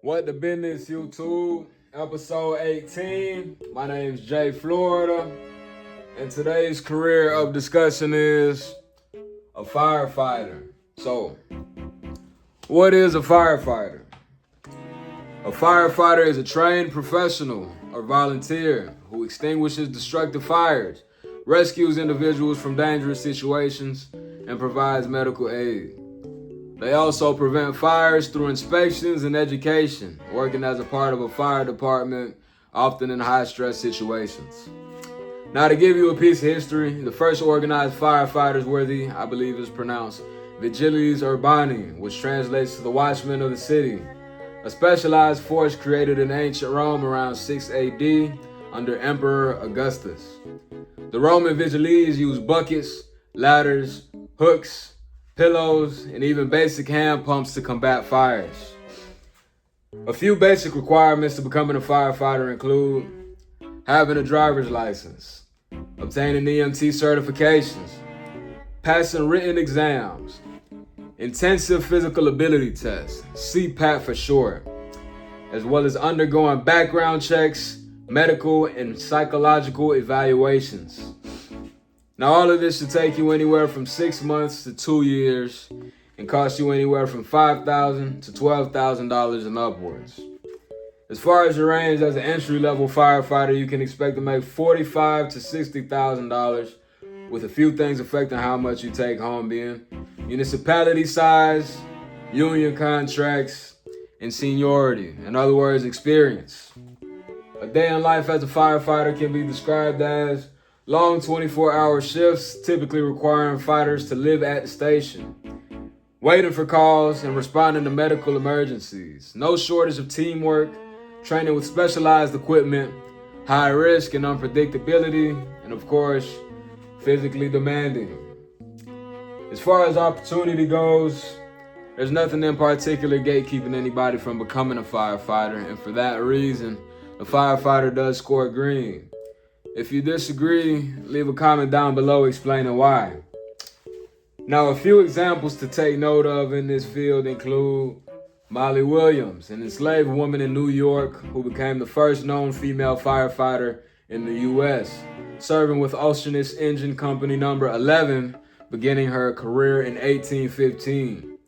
What the Business YouTube, episode 18. My name's Jay Florida, and today's career of discussion is a firefighter. So, what is a firefighter? A firefighter is a trained professional or volunteer who extinguishes destructive fires, rescues individuals from dangerous situations, and provides medical aid. They also prevent fires through inspections and education, working as a part of a fire department, often in high-stress situations. Now, to give you a piece of history, the first organized firefighters worthy, I believe is pronounced Vigiles Urbani, which translates to the watchmen of the city, a specialized force created in ancient Rome around 6 AD under Emperor Augustus. The Roman Vigiles used buckets, ladders, hooks, pillows, and even basic hand pumps to combat fires. A few basic requirements to becoming a firefighter include having a driver's license, obtaining EMT certifications, passing written exams, intensive physical ability tests, CPAT for short, as well as undergoing background checks, medical and psychological evaluations. Now, all of this should take you anywhere from 6 months to 2 years and cost you anywhere from $5,000 to $12,000 and upwards. As far as your range as an entry-level firefighter, you can expect to make $45,000 to $60,000, with a few things affecting how much you take home being municipality size, union contracts, and seniority. In other words, experience. A day in life as a firefighter can be described as long 24-hour shifts, typically requiring fighters to live at the station, waiting for calls and responding to medical emergencies. No shortage of teamwork, training with specialized equipment, high risk and unpredictability, and of course, physically demanding. As far as opportunity goes, there's nothing in particular gatekeeping anybody from becoming a firefighter, and for that reason, the firefighter does score green. If you disagree, leave a comment down below explaining why. Now, a few examples to take note of in this field include Molly Williams, an enslaved woman in New York who became the first known female firefighter in the U.S., serving with Oceanus Engine Company number 11, beginning her career in 1815.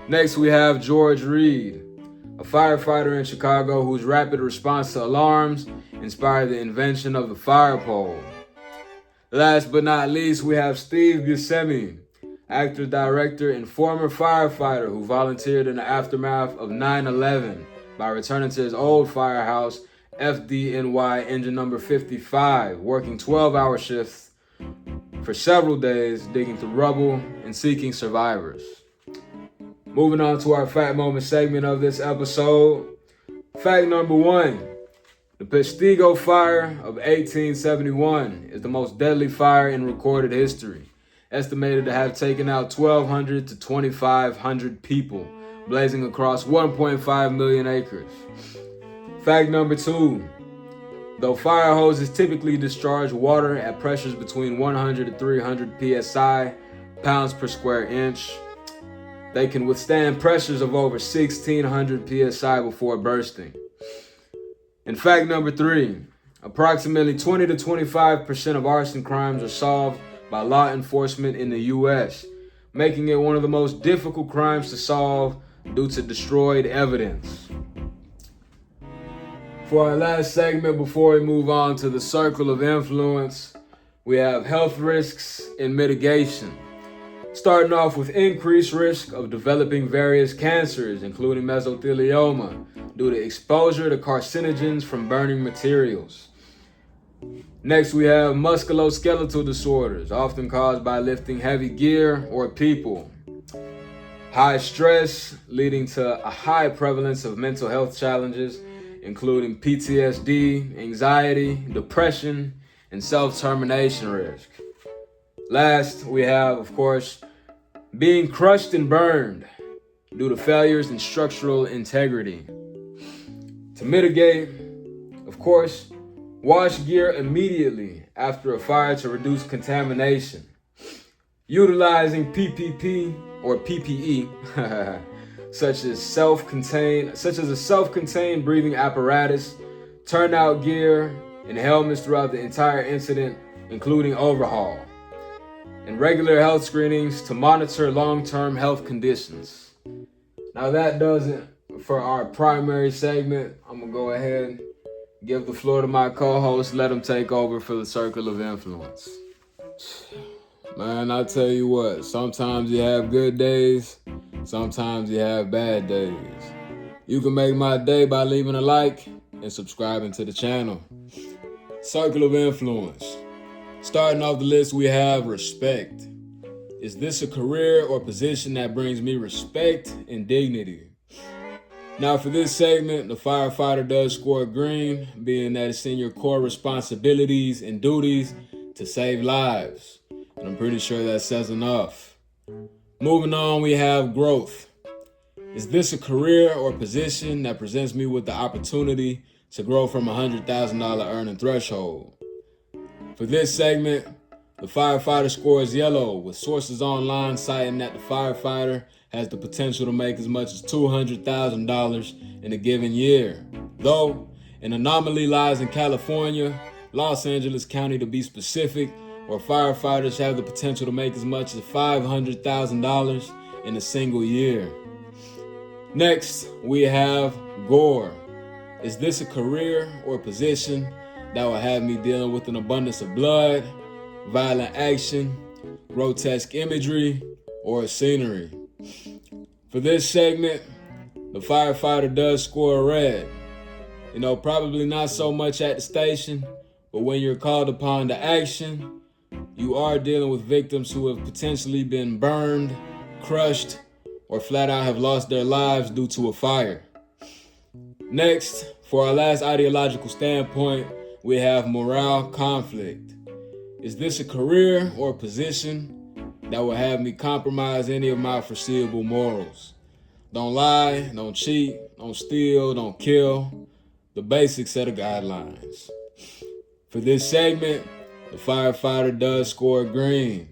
Next, we have George Reed, a firefighter in Chicago whose rapid response to alarms inspired the invention of the fire pole. Last but not least, we have Steve Buscemi, actor, director, and former firefighter who volunteered in the aftermath of 9/11 by returning to his old firehouse, FDNY engine number 55, working 12-hour shifts for several days, digging through rubble and seeking survivors. Moving on to our fact moment segment of this episode. Fact number 1. The Peshtigo Fire of 1871 is the most deadly fire in recorded history, estimated to have taken out 1,200 to 2,500 people, blazing across 1.5 million acres. Fact number 2. Though fire hoses typically discharge water at pressures between 100 to 300 psi, pounds per square inch, they can withstand pressures of over 1,600 psi before bursting. And fact number 3, approximately 20 to 25% of arson crimes are solved by law enforcement in the U.S., making it one of the most difficult crimes to solve due to destroyed evidence. For our last segment before we move on to the circle of influence, we have health risks and mitigation. Starting off with increased risk of developing various cancers, including mesothelioma, due to exposure to carcinogens from burning materials. Next, we have musculoskeletal disorders, often caused by lifting heavy gear or people. High stress, leading to a high prevalence of mental health challenges, including PTSD, anxiety, depression, and self-termination risk. Last, we have, of course, being crushed and burned due to failures in structural integrity. To mitigate, of course, wash gear immediately after a fire to reduce contamination. Utilizing PPP or PPE such as a self-contained breathing apparatus, turnout gear, and helmets throughout the entire incident, including overhaul, and regular health screenings to monitor long-term health conditions. Now that does it for our primary segment. I'm gonna go ahead and give the floor to my co-host, let him take over for the circle of influence. Man, I tell you what, sometimes you have good days, sometimes you have bad days. You can make my day by leaving a like and subscribing to the channel. Circle of influence. Starting off the list, we have respect. Is this a career or position that brings me respect and dignity? Now for this segment, the firefighter does score green, being that it's in your core responsibilities and duties to save lives. And I'm pretty sure that says enough. Moving on, we have growth. Is this a career or position that presents me with the opportunity to grow from $100,000 earning threshold? For this segment, the firefighter scores yellow, with sources online citing that the firefighter has the potential to make as much as $200,000 in a given year. Though, an anomaly lies in California, Los Angeles County to be specific, where firefighters have the potential to make as much as $500,000 in a single year. Next, we have gore. Is this a career or position that will have me dealing with an abundance of blood, violent action, grotesque imagery, or scenery? For this segment, the firefighter does score red. Probably not so much at the station, but when you're called upon to action, you are dealing with victims who have potentially been burned, crushed, or flat out have lost their lives due to a fire. Next, for our last ideological standpoint, we have morale conflict. Is this a career or position that will have me compromise any of my foreseeable morals? Don't lie, don't cheat, don't steal, don't kill. The basic set of guidelines. For this segment, the firefighter does score green.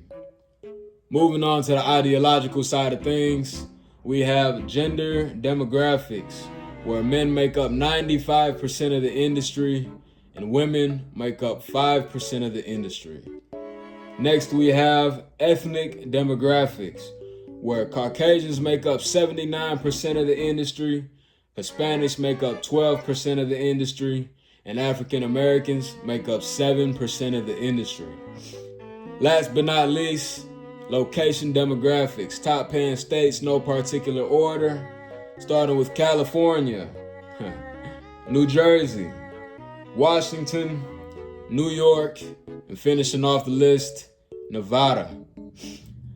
Moving on to the ideological side of things, we have gender demographics, where men make up 95% of the industry and women make up 5% of the industry. Next, we have ethnic demographics, where Caucasians make up 79% of the industry, Hispanics make up 12% of the industry, and African Americans make up 7% of the industry. Last but not least, location demographics, top paying states, no particular order, starting with California, New Jersey, Washington, New York, and finishing off the list, Nevada.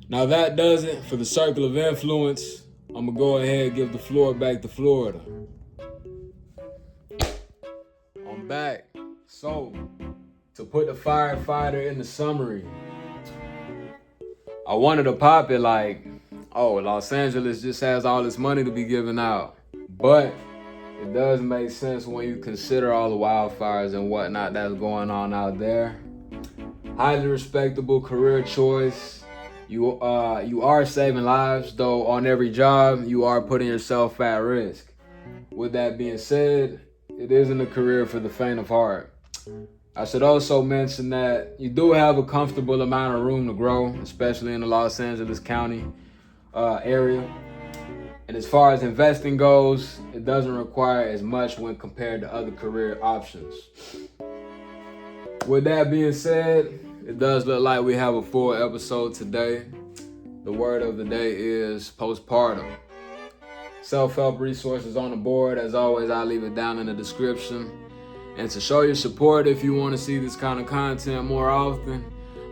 Now that does it for the circle of influence. I'm gonna go ahead and give the floor back to Florida. I'm back. So, to put the firefighter in the summary, I wanted to pop it like, oh, Los Angeles just has all this money to be given out. But it does make sense when you consider all the wildfires and whatnot that's going on out there. Highly respectable career choice. You are saving lives, though on every job, you are putting yourself at risk. With that being said, it isn't a career for the faint of heart. I should also mention that you do have a comfortable amount of room to grow, especially in the Los Angeles County area. And as far as investing goes, it doesn't require as much when compared to other career options. With that being said, it does look like we have a full episode today. The word of the day is postpartum. Self-help resources on the board. As always, I'll leave it down in the description. And to show your support, if you want to see this kind of content more often,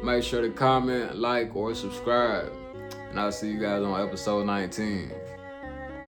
make sure to comment, like, or subscribe. And I'll see you guys on episode 19.